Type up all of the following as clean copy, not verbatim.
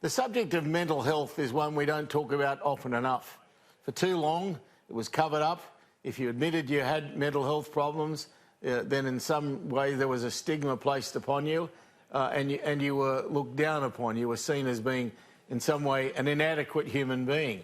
The subject of mental health is one we don't talk about often enough. For too long, it was covered up. If you admitted you had mental health problems, then in some way there was a stigma placed upon you, and you were looked down upon. You were seen as being, in some way, an inadequate human being,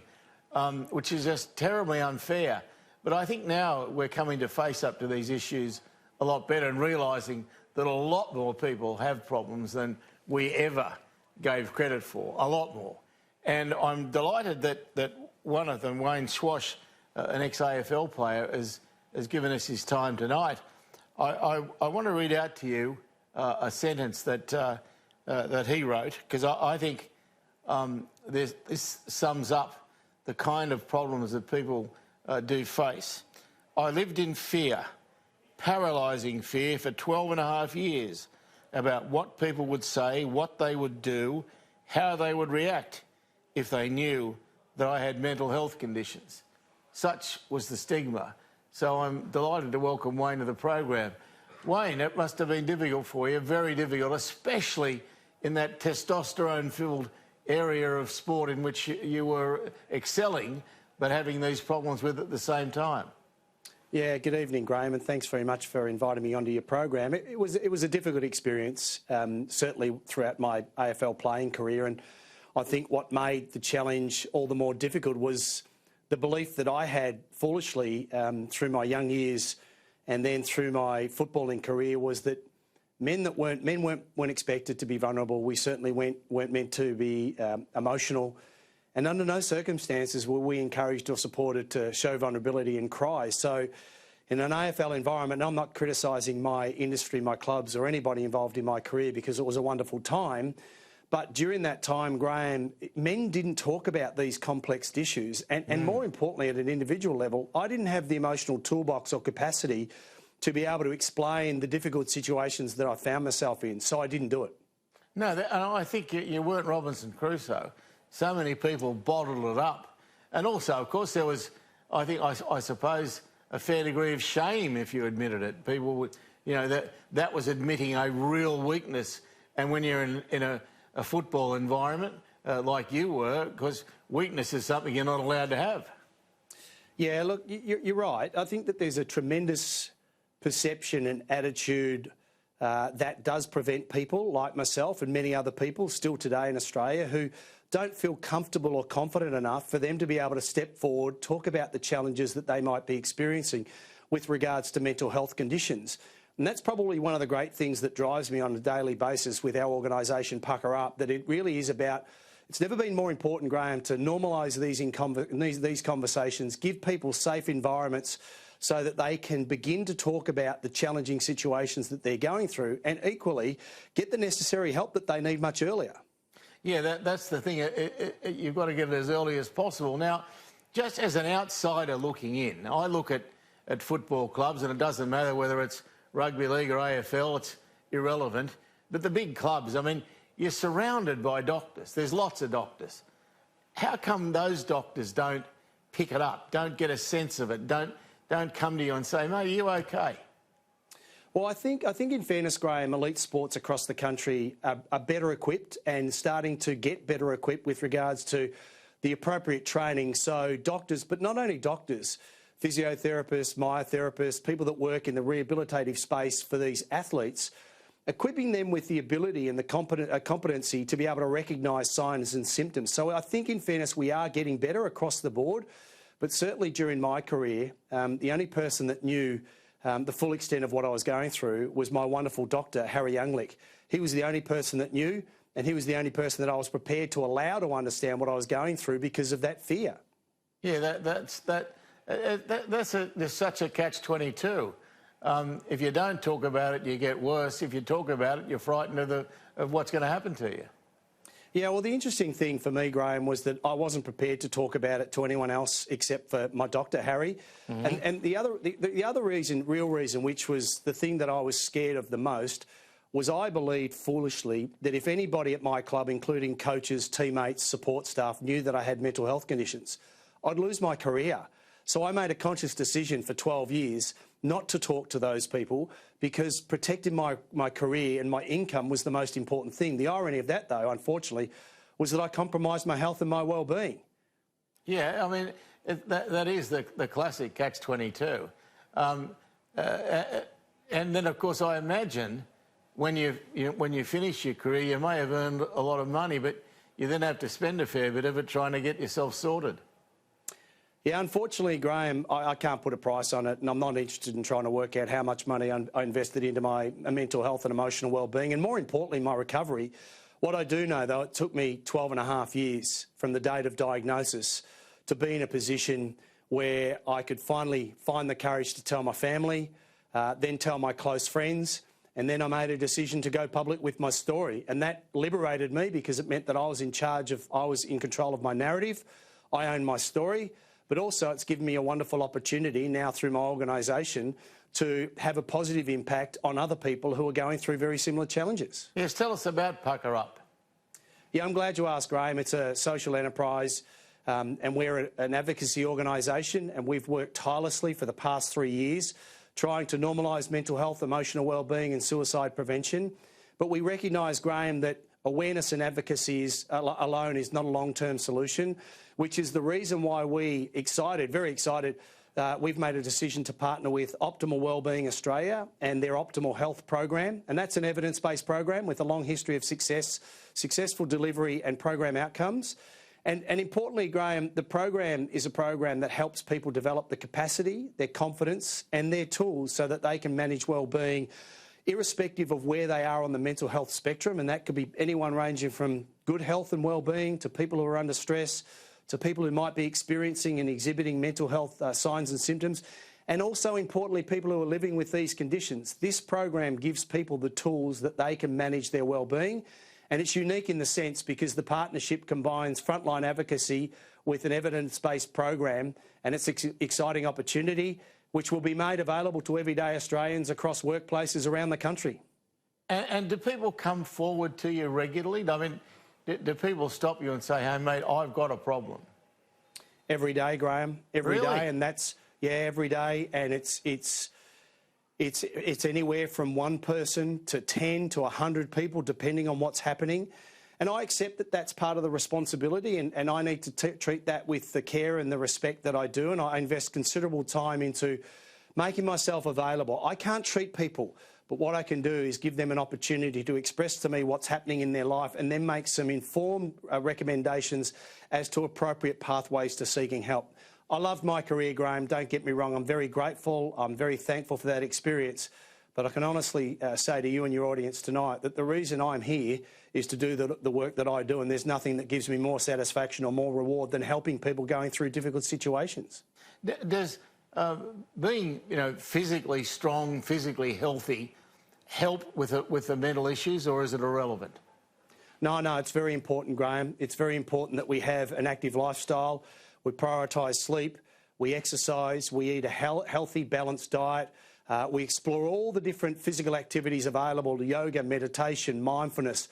which is just terribly unfair. But I think now we're coming to face up to these issues a lot better and realising that a lot more people have problems than we ever gave credit for, a lot more. And I'm delighted that one of them, Wayne Schwass, an ex-AFL player, has given us his time tonight. I want to read out to you a sentence that he wrote, because I think this sums up the kind of problems that people do face. I lived in fear, paralysing fear, for 12 and a half years about what people would say, what they would do, how they would react if they knew that I had mental health conditions. Such was the stigma. So I'm delighted to welcome Wayne to the program. Wayne, it must have been difficult for you, very difficult, especially in that testosterone-filled area of sport in which you were excelling, but having these problems with at the same time. Yeah, good evening, Graham, and thanks very much for inviting me onto your program. It was a difficult experience, certainly throughout my AFL playing career, and I think what made the challenge all the more difficult was the belief that I had foolishly through my young years and then through my footballing career was that men weren't expected to be vulnerable. We certainly weren't meant to be emotional. And under no circumstances were we encouraged or supported to show vulnerability and cry. So in an AFL environment, and I'm not criticising my industry, my clubs or anybody involved in my career because it was a wonderful time, but during that time, Graham, men didn't talk about these complex issues. And more importantly, at an individual level, I didn't have the emotional toolbox or capacity to be able to explain the difficult situations that I found myself in. So I didn't do it. No, and I think you weren't Robinson Crusoe. So many people bottled it up. And also, of course, there was, I suppose, a fair degree of shame if you admitted it. People would, you know, that was admitting a real weakness. And when you're in a football environment like you were, because weakness is something you're not allowed to have. Yeah, look, you're right. I think that there's a tremendous perception and attitude that does prevent people like myself and many other people still today in Australia who don't feel comfortable or confident enough for them to be able to step forward, talk about the challenges that they might be experiencing with regards to mental health conditions. And that's probably one of the great things that drives me on a daily basis with our organisation, Pucker Up, that it really is about, it's never been more important, Graham, to normalise these conversations, give people safe environments so that they can begin to talk about the challenging situations that they're going through and equally get the necessary help that they need much earlier. Yeah, that's the thing. You've got to get it as early as possible. Now, just as an outsider looking in, I look at football clubs, and it doesn't matter whether it's rugby league or AFL, it's irrelevant. But the big clubs, I mean, you're surrounded by doctors. There's lots of doctors. How come those doctors don't pick it up, don't get a sense of it, don't come to you and say, mate, are you okay? Well, I think in fairness, Graham, elite sports across the country are better equipped and starting to get better equipped with regards to the appropriate training. So doctors, but not only doctors, physiotherapists, myotherapists, people that work in the rehabilitative space for these athletes, equipping them with the ability and the competency to be able to recognise signs and symptoms. So I think in fairness, we are getting better across the board. But certainly during my career, the only person that knew the full extent of what I was going through was my wonderful doctor, Harry Younglich. He was the only person that knew, and he was the only person that I was prepared to allow to understand what I was going through because of that fear. Yeah, there's such a catch-22. If you don't talk about it, you get worse. If you talk about it, you're frightened of what's going to happen to you. Yeah, well, the interesting thing for me, Graham, was that I wasn't prepared to talk about it to anyone else except for my doctor, Harry. And the other real reason, which was the thing that I was scared of the most, was I believed foolishly that if anybody at my club, including coaches, teammates, support staff, knew that I had mental health conditions, I'd lose my career. So I made a conscious decision for 12 years not to talk to those people because protecting my career and my income was the most important thing. The irony of that, though, unfortunately, was that I compromised my health and my well-being. Yeah, I mean, that is the classic catch-22. And then, of course, I imagine when you finish your career, you may have earned a lot of money, but you then have to spend a fair bit of it trying to get yourself sorted. Yeah, unfortunately, Graham, I can't put a price on it, and I'm not interested in trying to work out how much money I invested into my mental health and emotional well-being, and more importantly, my recovery. What I do know, though, it took me 12 and a half years from the date of diagnosis to be in a position where I could finally find the courage to tell my family, then tell my close friends, and then I made a decision to go public with my story. And that liberated me because it meant that I was in control of my narrative. I owned my story. But also it's given me a wonderful opportunity now through my organisation to have a positive impact on other people who are going through very similar challenges. Yes, tell us about Pucker Up. Yeah, I'm glad you asked, Graham. It's a social enterprise and we're an advocacy organisation, and we've worked tirelessly for the past 3 years trying to normalise mental health, emotional wellbeing and suicide prevention. But we recognise, Graham, that awareness and advocacy alone is not a long-term solution, which is the reason why we've made a decision to partner with Optimal Wellbeing Australia and their Optimal Health program. And that's an evidence-based program with a long history of successful delivery and program outcomes. And importantly, Graham, the program is a program that helps people develop the capacity, their confidence and their tools so that they can manage wellbeing irrespective of where they are on the mental health spectrum. And that could be anyone ranging from good health and wellbeing to people who are under stress, to people who might be experiencing and exhibiting mental health signs and symptoms, and also, importantly, people who are living with these conditions. This program gives people the tools that they can manage their wellbeing, and it's unique in the sense because the partnership combines frontline advocacy with an evidence-based program, and it's an exciting opportunity which will be made available to everyday Australians across workplaces around the country. And do people come forward to you regularly? I mean, do people stop you and say, hey, mate, I've got a problem? Every day, Graham. Every Really? day, and that's, yeah, every day. And it's anywhere from 1 person to 10 to 100 people, depending on what's happening. And I accept that that's part of the responsibility, and I need to treat that with the care and the respect that I do, and I invest considerable time into making myself available. I can't treat people, but what I can do is give them an opportunity to express to me what's happening in their life and then make some informed recommendations as to appropriate pathways to seeking help. I loved my career, Graham, don't get me wrong. I'm very grateful, I'm very thankful for that experience. But I can honestly say to you and your audience tonight that the reason I'm here is to do the work that I do, and there's nothing that gives me more satisfaction or more reward than helping people going through difficult situations. Does being, physically strong, physically healthy, help with the mental issues, or is it irrelevant? No, it's very important, Graham. It's very important that we have an active lifestyle. We prioritise sleep, we exercise, we eat a healthy, balanced diet. We explore all the different physical activities available to yoga, meditation, mindfulness,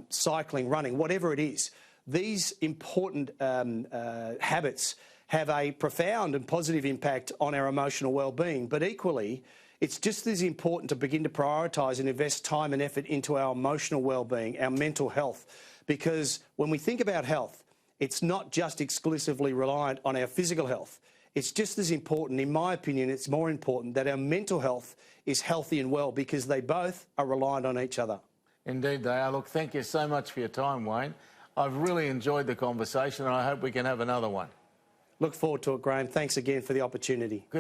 cycling, running, whatever it is. These important habits have a profound and positive impact on our emotional well-being, but equally, it's just as important to begin to prioritise and invest time and effort into our emotional well-being, our mental health, because when we think about health, it's not just exclusively reliant on our physical health. It's just as important, in my opinion, it's more important that our mental health is healthy and well, because they both are reliant on each other. Indeed they are. Look, thank you so much for your time, Wayne. I've really enjoyed the conversation and I hope we can have another one. Look forward to it, Graham. Thanks again for the opportunity.